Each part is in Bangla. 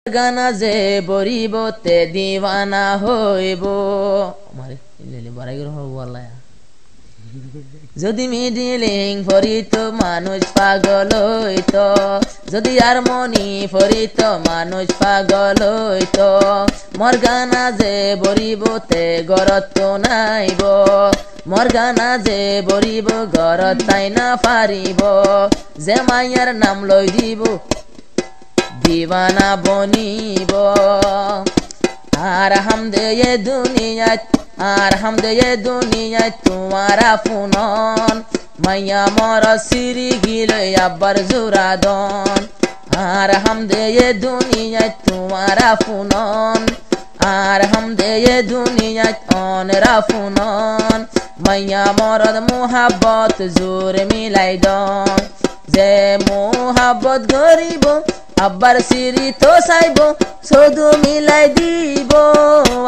গানা যে বরিব তে দিওয়ানা হইব মারে ইলে বারাই গর হওয়ালা যদি মিডিলিং ফরিত মানুষ পাগল হইত যদি হারমোনি ফরিত মানুষ পাগল হইত মোর গানা যে বরিব তে গরত নাইব মোর গানা যে বরিব গরত তাই না পারিব যে মাইয়ার নাম লই দিব दीवाना बनिब आर हम दे ये दुनिया तुम्हारा फुनन मैया मोर सिरी गिल अब्बर जुरादन आर हम दे ये दुनिया तुम्हारा फुनन आर हम दे ये दुनिया ओनरा फुनन मैया मोर मोहब्बत जोर मिलाई दन जे मोहब्बत गरीब अब्बर सिरी तो साइबो सोदु मिलाई दीबो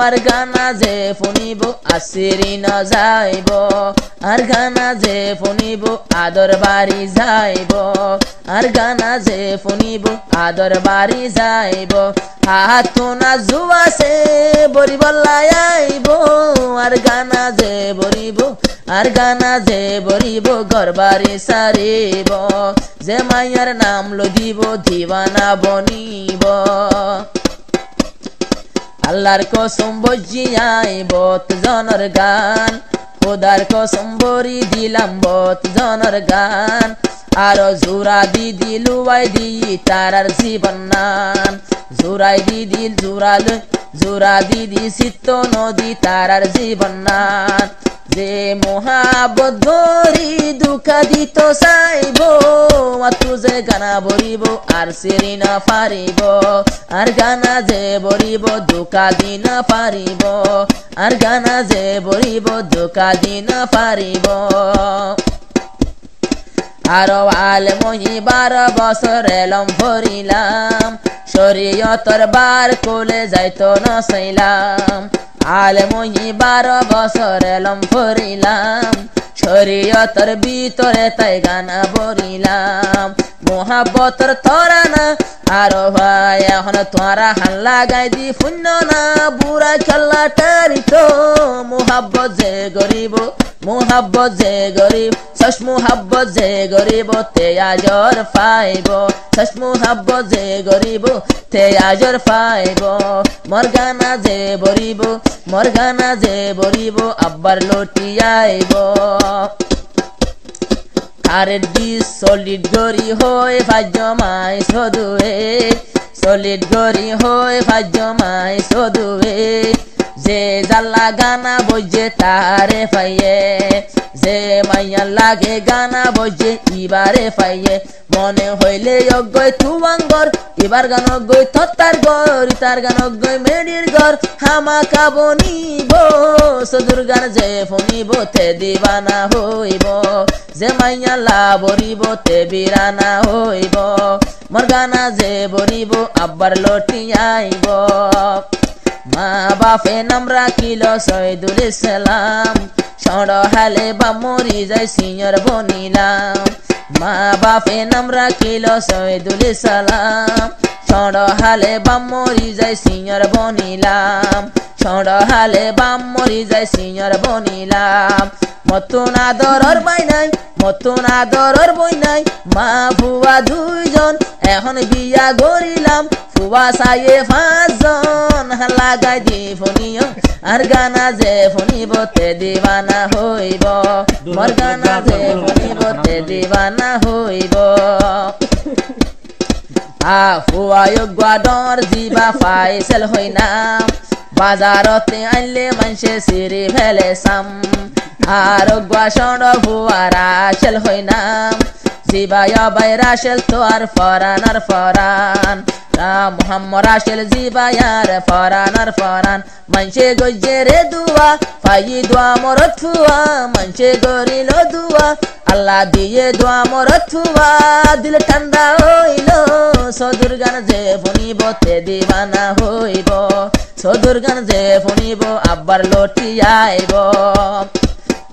आर गाना जे फुनिबो आसिरी न जाइबो आर गाना जे फुनिबो आदर बारी जाइबो आर गाना जे फुनिबो आदर बारी जाइबो हाथो ना जुवा से बोरी बल्लाइबो आर गाना जे बोरिबो आर गाना जे बोरिबो घरबारी सारिबो जे माइयार नाम लो दिबो दीवाना बनिब আল্লাহর কসম বজিয়াই বত জনর গান খোদার কসম বরি দিলাম বত জনর গান আর জোরা দি দিলুয়াই দি তারার জীবন নান জোরাই দি দিল জোরা দি দি সিত নদী তারার জীবন নান যে মোহাব্বত গরি দুঃখা দিত চাইব তুজে গানা বরিব আর সেরি না পারিব আর গানা যে বরিব দুঃখা দি না পারিব আর গানা যে বরিব দুঃখা দি না পারিব আরো আলে মহি 12 বছর এলম ভরিলাম শরীয়তর বার কোলে যাইতো না চাইলাম আলে মহি 12 বছর এলম ভরিলাম শরীয়তর ভিতরে তাই গানা বরিলাম মোহাব্বতর তরানা আরো ভাই এখন তোরা হান লাগাই দি শূন্য না বুড়া খেলা টারিত মোহাব্বত যে গরিব মোহাব্বত যে গরিব সস মোহাব্বত যে গরিব তে আজর পাইব সস মোহাব্বত যে গরিব তে আজর পাইব মোর গানা যে বরিব মোর গানা যে বরিব আব্বার লটি আইব আরে দি সলিড গরি হয় ভাজ্যমাই সদুয়ে সলিড গরি হয় ভাজ্যমাই সদুয়ে যে জাল্লা গানা বজে তারে পাইয়ে যে মাইয়া লাগে গানা বজে ইবারে পাইয়ে মনে হইলে অগয় তুয়াঙ্গর এবার গান অগয় তত্তার গর তার গান অগয় মেডির গর হামা কাবনিব সদুর গান যে ফনিব তে দিবানা হইব যে মাইয়া লা বরিব তে বিরানা হইব মোর গানা যে বরিব আব্বার লটি আইব মা বাপে নাম রাখিল শহীদুল ইসলাম সড় হালে বা মরি যায় সিনিয়র বনিলাম মা বাপে নাম রাখিল শহীদুল ইসলাম সড় হালে বা মরি যায় সিনিয়র বনিলাম সড় হালে বা মরি যায় সিনিয়র বনিলাম মতন আদরর বই নাই মতন আদরর বই নাই মা ফুয়া দুইজন এখন বিয়া গরিলাম ফুয়া সাইয়ে 5 জন লাগাই দি ফনিও আর গানা যে ফনিব তে দিবানা হইব মোর গানা যে ফনিব তে দিবানা হইব ফুয়া গাডর জিবা ফাইসেল হইনাম বাজারতে আনলে মানুষে সিরি ফেলে সাম আর গাছন ভুয়া রাশেল হইনাম জিবায়া বাই রাশেল তো আর ফরান মোহাম্মদ রাশেল জিবায়ার ফরান মানুষে গজে রে দুয়া পাই দোয়া মরত ফুয়া মানুষে গরিল দুয়া আল্লাহ দিয়ে দোয়া মরত ফুয়া দিল ঠান্ডা হইল সদুর গান যে ফনিব তে দিবানা হইব সদুর গান যে ফনিব আব্বার লটি আইব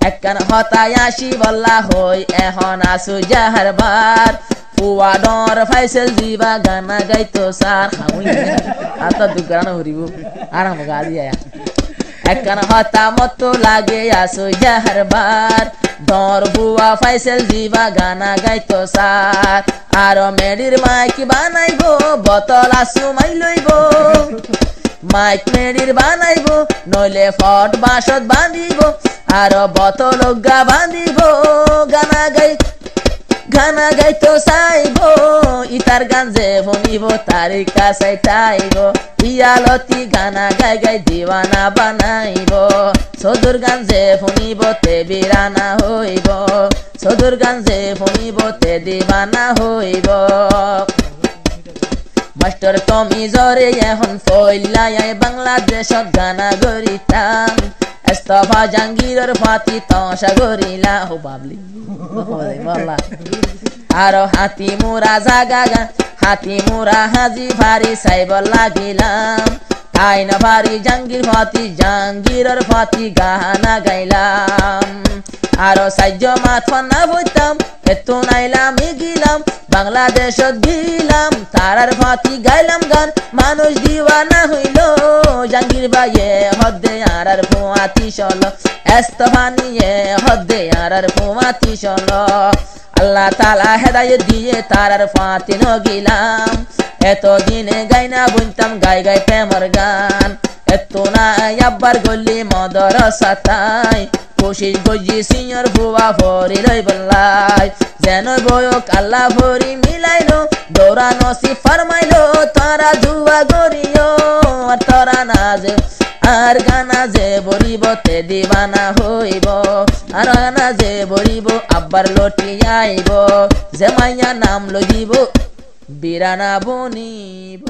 একখান হতায় আসি বল্লা হই এখন আসু যাহার বার ফুয়া ডর ফাইসেল দিবা গানা গাইতো সার খাউই আতা দুগান হরিব আরাম গা দিয়া একখান হতা মতো লাগে আসো যাহার বার ডর ফুয়া ফাইসেল দিবা গানা গাইতো সার আর মেডির মাইক বানাইবো বোতল আসু মাই লইব মাইক মেডির বানাইব নইলে ফট বাসত বাঁধিব আর বোতল গা বাঁধিব গানা গাইতো চাইব ইতার গান যে শুনিব তারি কাছাই তাইব ইয়ালতি গানা গাই গাই দিবানা বানাইব সদুর গান যে শুনিব তে বিরানা হইব সদুর গান যে শুনিব তে দিবানা হইব মাস্টার তুমি জরে এখন ফইলাই বাংলাদেশত গানা গরিতাম এস্তফা জাঙ্গিরের ফাতি তসা গরিলা হো বাবলি আর হাতি মুরা জাগা গান হাতি মুরা হাজি ভারি সাইব লাগিলাম তাই না ভারি জাঙ্গির ফাতি জাঙ্গিরের ফাতি গানা গাইলাম আর সাজ্য মাথা না বইতাম এত নাইলাম গিলাম বাংলাদেশত গিলাম তারার ফাতি গাইলাম গান মানুষ দিওয়ানা হইল জাঙ্গির বাইয়ে হদ্দে আর ফুয়াতি চল এস্তফানিয়ে হদ্দে আর ফুয়াতি চল আল্লাহ তাআলা হেদায়েত দিয়ে তারার ফাতি ন গিলাম এত দিনে গাইনা বুনতাম গাই গাই প্রেমর গান এত না আব্বার গলি মদর সাতাই কোশিশ গজি সিনিয়র বুয়া ভরি লই বললাই যেন বয়ক আল্লাহ ভরি মিলাইলো দৌড়া নসি ফরমাইলো তারা দুয়া গরিও তারা নাজে আর গানা যে বরিব তে দিবানা হইব আর গানা যে বরিব আব্বার লটি আইব যে মাইয়া নাম লইব বিরানা বনিব।